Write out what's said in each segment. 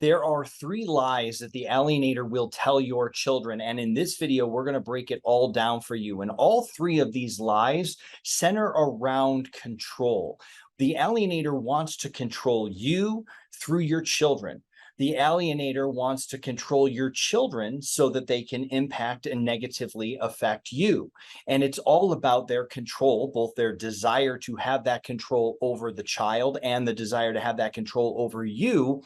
There are 3 lies that the alienator will tell your children. And in this video, we're going to break it all down for you. And all 3 of these lies center around control. The alienator wants to control you through your children. The alienator wants to control your children so that they can impact and negatively affect you. And it's all about their control, both their desire to have that control over the child and the desire to have that control over you.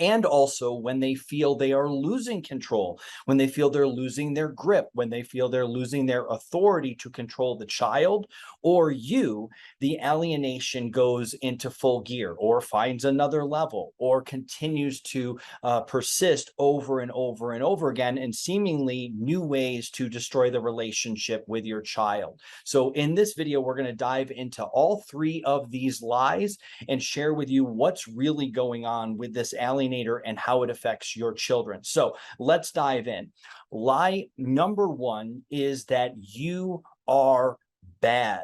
And also when they feel they are losing control, when they feel they're losing their grip, when they feel they're losing their authority to control the child or you, the alienation goes into full gear or finds another level or continues to persist over and over and over again in seemingly new ways to destroy the relationship with your child. So in this video, we're going to dive into all 3 of these lies and share with you what's really going on with this alienator and how it affects your children. So let's dive in. Lie number 1 is that you are bad.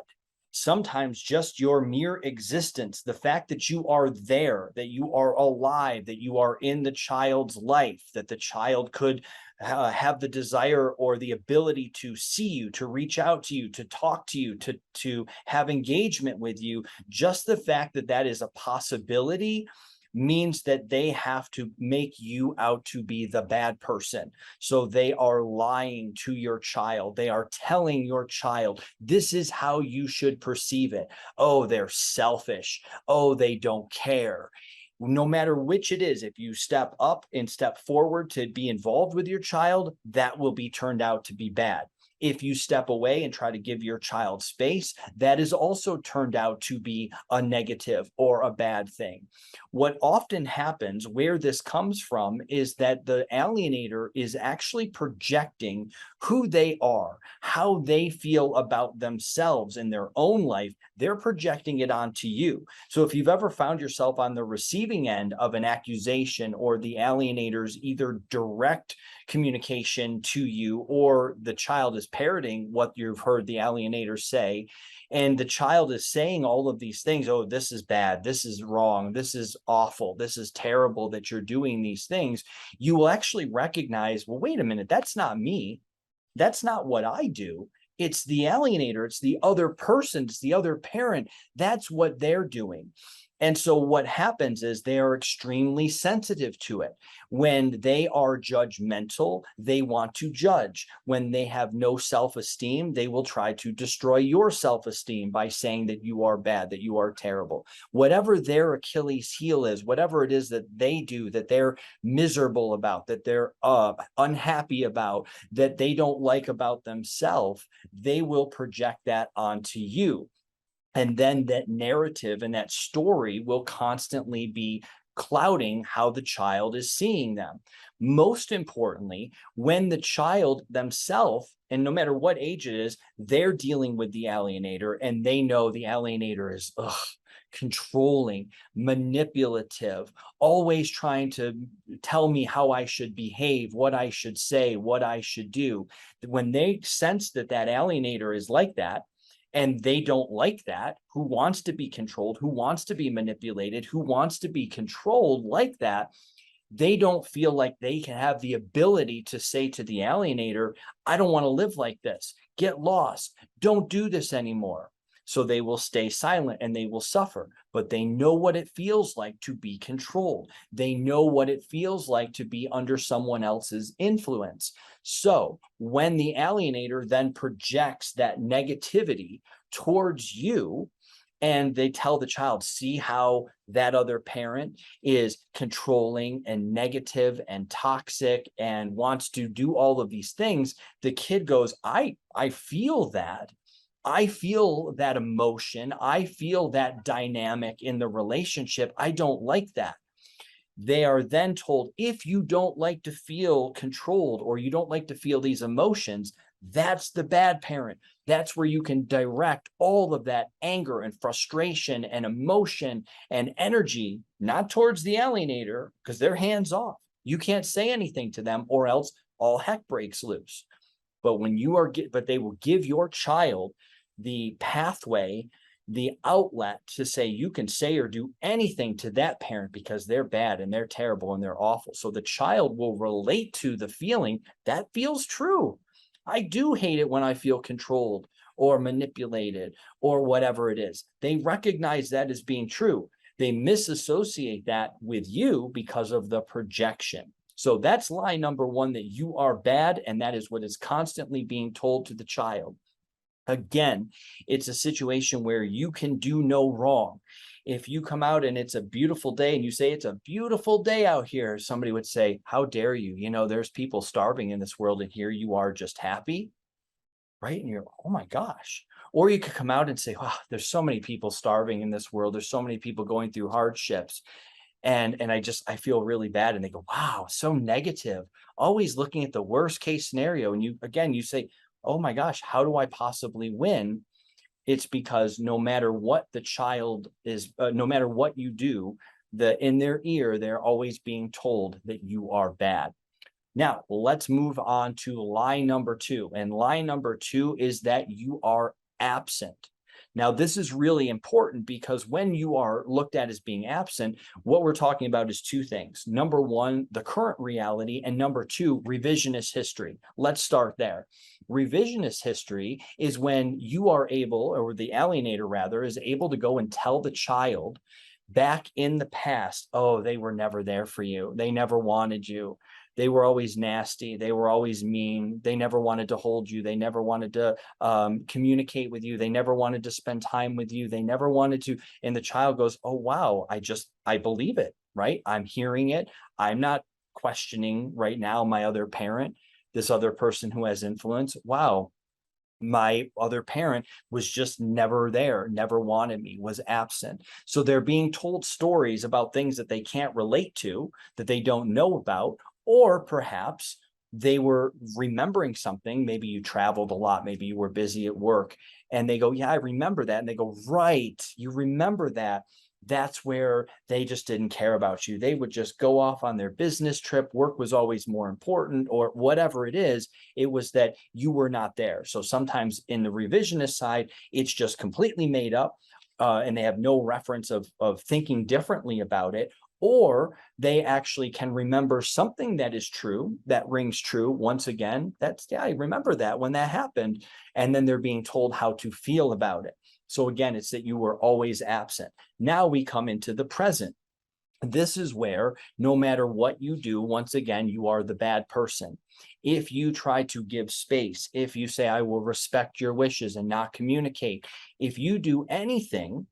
Sometimes just your mere existence, the fact that you are there, that you are alive, that you are in the child's life, that the child could have the desire or the ability to see you, to reach out to you, to talk to you, to have engagement with you, just the fact that that is a possibility means that they have to make you out to be the bad person. So they are lying to your child. They are telling your child, this is how you should perceive it. Oh, they're selfish. Oh, they don't care. No matter which it is, if you step up and step forward to be involved with your child, that will be turned out to be bad. If you step away and try to give your child space, that is also turned out to be a negative or a bad thing. What often happens, where this comes from, is that the alienator is actually projecting who they are, how they feel about themselves in their own life. They're projecting it onto you. So if you've ever found yourself on the receiving end of an accusation or the alienator's either direct communication to you or the child is parroting what you've heard the alienator say, and the child is saying all of these things, oh, this is bad, this is wrong, this is awful, this is terrible that you're doing these things, you will actually recognize, well, wait a minute, that's not me. That's not what I do. It's the alienator. It's the other person. It's the other parent. That's what they're doing. And so what happens is they are extremely sensitive to it. When they are judgmental, they want to judge. When they have no self-esteem, they will try to destroy your self-esteem by saying that you are bad, that you are terrible. Whatever their Achilles heel is, whatever it is that they do, that they're miserable about, that they're unhappy about, that they don't like about themselves, they will project that onto you. And then that narrative and that story will constantly be clouding how the child is seeing them. Most importantly, when the child themselves, and no matter what age it is, they're dealing with the alienator and they know the alienator is controlling, manipulative, always trying to tell me how I should behave, what I should say, what I should do. When they sense that that alienator is like that, and they don't like that, who wants to be controlled, who wants to be manipulated, who wants to be controlled like that, they don't feel like they can have the ability to say to the alienator, I don't want to live like this. Get lost. Don't do this anymore. So they will stay silent and they will suffer, but they know what it feels like to be controlled. They know what it feels like to be under someone else's influence. So when the alienator then projects that negativity towards you, and they tell the child, see how that other parent is controlling and negative and toxic and wants to do all of these things, the kid goes, I feel that. I feel that emotion. I feel that dynamic in the relationship. I don't like that. They are then told, if you don't like to feel controlled or you don't like to feel these emotions, that's the bad parent. That's where you can direct all of that anger and frustration and emotion and energy, not towards the alienator, because they're hands off. You can't say anything to them or else all heck breaks loose. But when you are, but they will give your child the pathway the outlet to say you can say or do anything to that parent because they're bad and they're terrible and they're awful. So the child will relate to the feeling that feels true. I do hate it when I feel controlled or manipulated or whatever it is. They recognize that as being true. They misassociate that with you because of the projection. So that's lie number one, that you are bad, and that is what is constantly being told to the child. Again, it's a situation where you can do no wrong. If you come out and it's a beautiful day and you say, it's a beautiful day out here, somebody would say, how dare you? You know, there's people starving in this world and here you are just happy, right? And you're, oh my gosh. Or you could come out and say, wow, there's so many people starving in this world. There's so many people going through hardships. And I feel really bad. And they go, wow, so negative, always looking at the worst case scenario. And you say, oh my gosh, how do I possibly win? It's because no matter what the child is, no matter what you do, in their ear, they're always being told that you are bad. Now, let's move on to lie number two. And lie number two is that you are absent. Now, this is really important because when you are looked at as being absent, what we're talking about is two things. Number one, the current reality, and number two, revisionist history. Let's start there. Revisionist history is when you are able, or the alienator rather, is able to go and tell the child back in the past, oh, they were never there for you. They never wanted you. They were always nasty. They were always mean. They never wanted to hold you. They never wanted to communicate with you. They never wanted to spend time with you. They never wanted to. And the child goes, oh, wow, I believe it, right? I'm hearing it. I'm not questioning right now my other parent, this other person who has influence. Wow, my other parent was just never there, never wanted me, was absent. So they're being told stories about things that they can't relate to, that they don't know about, or perhaps they were remembering something. Maybe you traveled a lot, maybe you were busy at work, and they go, yeah, I remember that. And they go, right, you remember that. That's where they just didn't care about you. They would just go off on their business trip. Work was always more important, or whatever it is. It was that you were not there. So sometimes in the revisionist side, it's just completely made up, and they have no reference of thinking differently about it. Or they actually can remember something that is true, that rings true. Once again, yeah, I remember that when that happened. And then they're being told how to feel about it. So again, it's that you were always absent. Now we come into the present. This is where no matter what you do, once again, you are the bad person. If you try to give space, if you say, I will respect your wishes and not communicate, if you do anything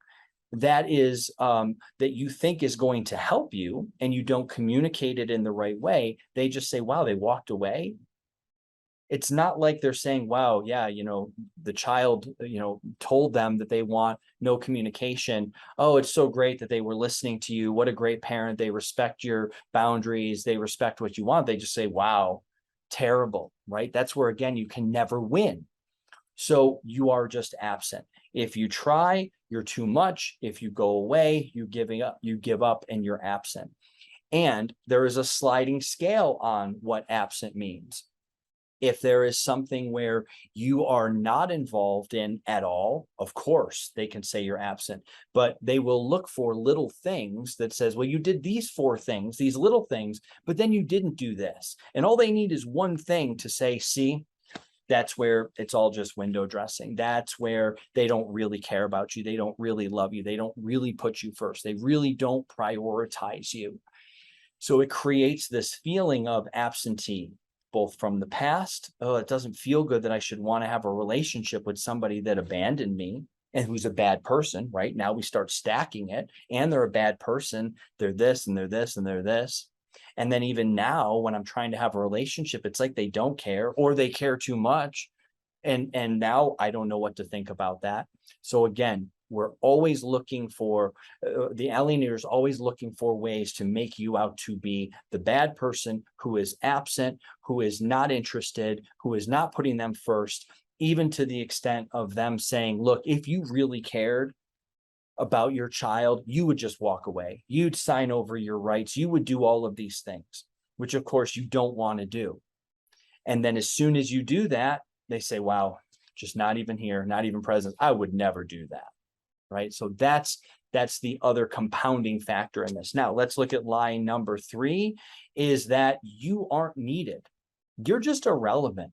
that is that you think is going to help you and you don't communicate it in the right way, they just say, wow, they walked away. It's not like they're saying, wow, yeah, the child, told them that they want no communication. Oh, it's so great that they were listening to you. What a great parent. They respect your boundaries. They respect what you want. They just say, wow, terrible, right? That's where, again, you can never win. So you are just absent. If you try, you're too much. If you go away, you give up and you're absent. And there is a sliding scale on what absent means. If there is something where you are not involved in at all, of course, they can say you're absent, but they will look for little things that says, well, you did these 4 things, these little things, but then you didn't do this. And all they need is one thing to say, see, that's where it's all just window dressing. That's where they don't really care about you. They don't really love you. They don't really put you first. They really don't prioritize you. So it creates this feeling of absentee, both from the past. Oh, it doesn't feel good that I should want to have a relationship with somebody that abandoned me and who's a bad person, right? Now we start stacking it, and they're a bad person. They're this and they're this and they're this. And then even now, when I'm trying to have a relationship, it's like they don't care, or they care too much. And now I don't know what to think about that. So again, we're always looking for, the alienator is always looking for ways to make you out to be the bad person who is absent, who is not interested, who is not putting them first, even to the extent of them saying, look, if you really cared about your child, you would just walk away. You'd sign over your rights. You would do all of these things, which of course you don't want to do. And then as soon as you do that, they say, wow, just not even here, not even present. I would never do that. right? So that's the other compounding factor in this. Now, let's look at lie number 3, is that you aren't needed. You're just irrelevant.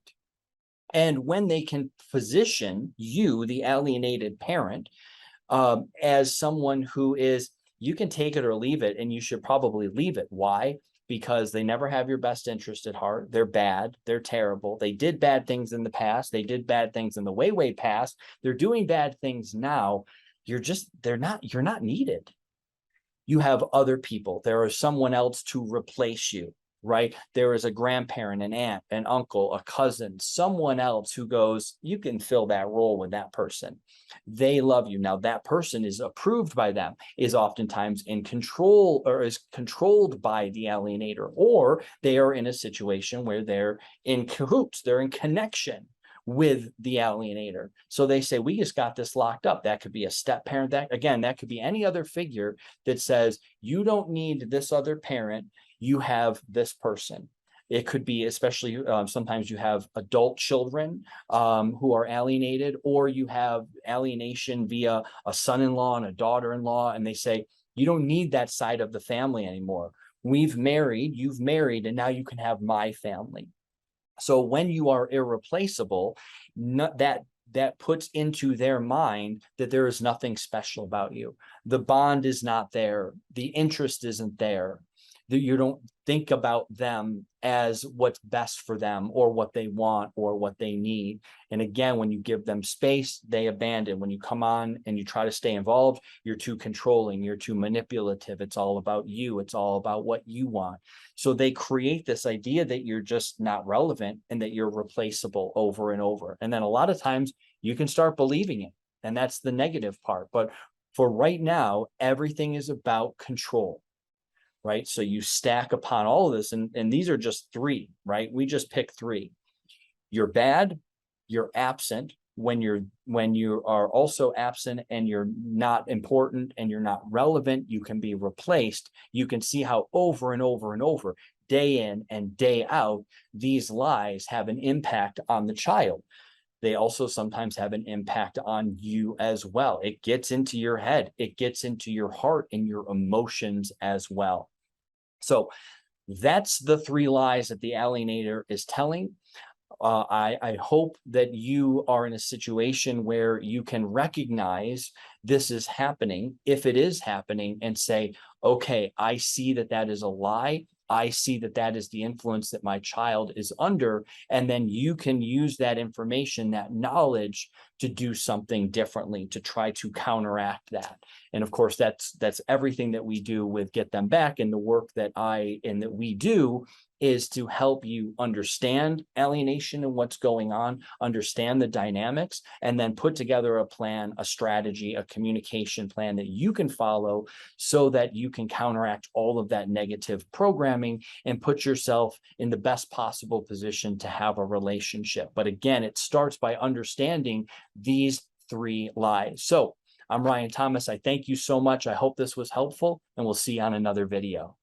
And when they can position you, the alienated parent, as someone who is, you can take it or leave it, and you should probably leave it. Why? Because they never have your best interest at heart. They're bad. They're terrible. They did bad things in the past. They did bad things in the way past. They're doing bad things now. You're not needed. You have other people. There is someone else to replace you, right? There is a grandparent, an aunt, an uncle, a cousin, someone else who goes, you can fill that role with that person. They love you. Now, that person is approved by them, is oftentimes in control or is controlled by the alienator, or they are in a situation where they're in cahoots, they're in connection with the alienator. So they say, we just got this locked up. That could be a step parent. That, again, that could be any other figure that says, you don't need this other parent. You have this person. It could be, especially sometimes you have adult children who are alienated, or you have alienation via a son-in-law and a daughter-in-law, and they say, you don't need that side of the family anymore. We've married, you've married, and now you can have my family. So when you are irreplaceable, that puts into their mind that there is nothing special about you. The bond is not there. The interest isn't there. That you don't think about them as what's best for them, or what they want, or what they need. And again, when you give them space, they abandon. When you come on and you try to stay involved, you're too controlling, you're too manipulative. It's all about you. It's all about what you want. So they create this idea that you're just not relevant and that you're replaceable over and over. And then a lot of times you can start believing it. And that's the negative part. But for right now, everything is about control. Right? So you stack upon all of this, and these are just 3, right? We just pick 3. You're bad, you're absent. When you are also absent and you're not important and you're not relevant, you can be replaced. You can see how over and over and over, day in and day out, these lies have an impact on the child. They also sometimes have an impact on you as well. It gets into your head, it gets into your heart and your emotions as well. So that's the 3 lies that the alienator is telling. I hope that you are in a situation where you can recognize this is happening, if it is happening, and say, okay, I see that that is a lie. I see that that is the influence that my child is under. And then you can use that information, that knowledge, to do something differently, to try to counteract that. And of course, that's everything that we do with Get Them Back, and the work that we do is to help you understand alienation and what's going on, understand the dynamics, and then put together a plan, a strategy, a communication plan that you can follow so that you can counteract all of that negative programming and put yourself in the best possible position to have a relationship. But again, it starts by understanding these 3 lies. So I'm Ryan Thomas. I thank you so much. I hope this was helpful, and we'll see you on another video.